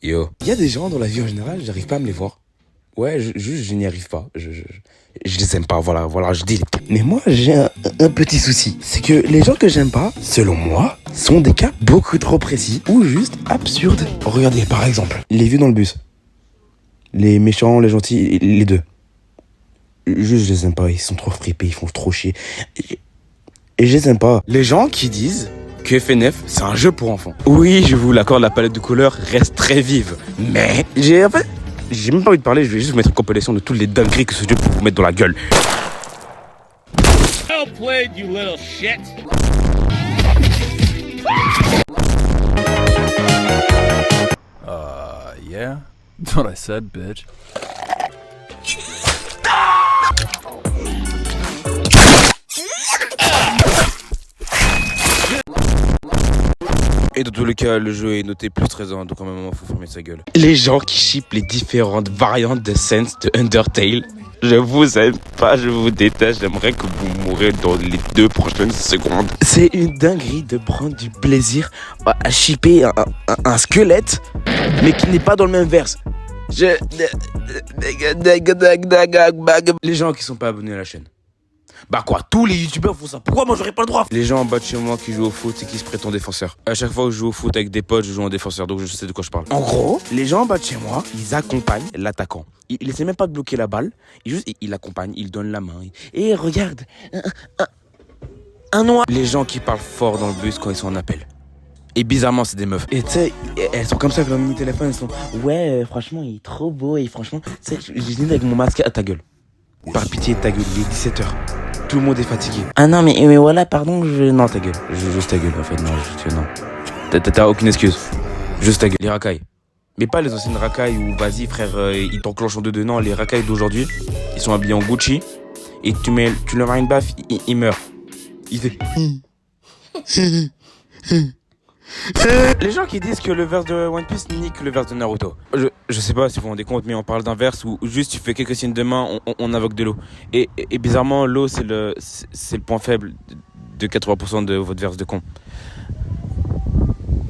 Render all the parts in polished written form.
Yo. Il y a des gens dans la vie en général, j'arrive pas à me les voir. Ouais, je n'y arrive pas. Je les aime pas, voilà, je dis. Mais moi, j'ai un petit souci. C'est que les gens que j'aime pas, selon moi, sont des cas beaucoup trop précis ou juste absurdes. Regardez, par exemple, les vieux dans le bus. Les méchants, les gentils, les deux. Juste, je les aime pas, ils sont trop fripés, ils font trop chier. Et je les aime pas. Les gens qui disent que FNF, c'est un jeu pour enfants. Oui, je vous l'accorde, la palette de couleurs reste très vive. Mais, j'ai même pas envie de parler, je vais juste vous mettre une compilation de toutes les dingueries que ce jeu peut vous mettre dans la gueule. Well played, you little shit. Yeah? That's what I said, bitch. Et dans tous les cas, le jeu est noté plus 13 ans, donc à un moment, faut fermer sa gueule. Les gens qui shippent les différentes variantes de Sense de Undertale, je vous aime pas, je vous déteste, j'aimerais que vous mourrez dans les 2 prochaines secondes. C'est une dinguerie de prendre du plaisir à shipper un squelette, mais qui n'est pas dans le même verse. Les gens qui sont pas abonnés à la chaîne. Bah quoi, tous les youtubeurs font ça, pourquoi moi j'aurais pas le droit? Les gens en bas de chez moi qui jouent au foot et qui se prétendent défenseurs. À chaque fois que je joue au foot avec des potes, je joue en défenseur, donc je sais de quoi je parle. En gros, les gens en bas de chez moi, ils accompagnent l'attaquant. Il essaie même pas de bloquer la balle, il accompagne, il donne la main. Et regarde, un noir. Les gens qui parlent fort dans le bus quand ils sont en appel. Et bizarrement, c'est des meufs. Et tu sais, elles sont comme ça avec leur mini téléphone, elles sont ouais, franchement, il est trop beau et franchement, tu sais, je dis avec mon masque à ta gueule. Par pitié, ta gueule, il est 17h. Tout le monde est fatigué. Ah non, mais voilà, pardon, non, ta gueule. Juste ta gueule, en fait, non. T'as aucune excuse. Juste ta gueule. Les racailles. Mais pas les anciennes racailles où, vas-y, frère, ils t'enclenchent en deux. Non, les racailles d'aujourd'hui, ils sont habillés en Gucci. Et tu leur mets une baffe, il meurt. Il fait... Les gens qui disent que le verse de One Piece nique le verse de Naruto. Je sais pas si vous vous rendez compte, mais on parle d'un verse où juste tu fais quelques signes de main, on invoque de l'eau. Et bizarrement, l'eau c'est le point faible de 80% de votre verse de con.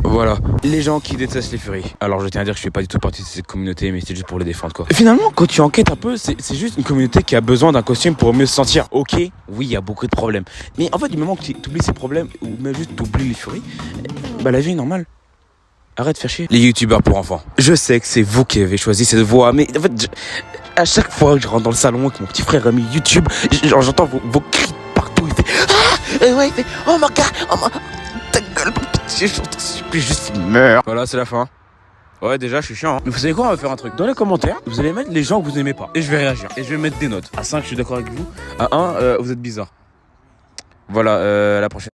Voilà. Les gens qui détestent les furies. Alors je tiens à dire que je fais pas du tout partie de cette communauté, mais c'est juste pour les défendre quoi. Finalement, quand tu enquêtes un peu, c'est juste une communauté qui a besoin d'un costume pour mieux se sentir. Ok, oui, il y a beaucoup de problèmes. Mais en fait, du moment que tu oublies ces problèmes, ou même juste tu oublies les furies, bah la vie est normale. Arrête de faire chier. Les youtubeurs pour enfants. Je sais que c'est vous qui avez choisi cette voie, mais en fait, à chaque fois que je rentre dans le salon et que mon petit frère a mis YouTube, j'entends vos cris partout. Il fait ah, et ouais, il fait oh my god, oh my... ta gueule, pitié, je t'en supplie, juste meurs. Voilà, c'est la fin. Ouais, déjà, je suis chiant. Hein. Mais vous savez quoi, on va faire un truc. Dans les commentaires, vous allez mettre les gens que vous aimez pas. Et je vais réagir. Et je vais mettre des notes. À 5, je suis d'accord avec vous. À 1, vous êtes bizarre. Voilà, la prochaine.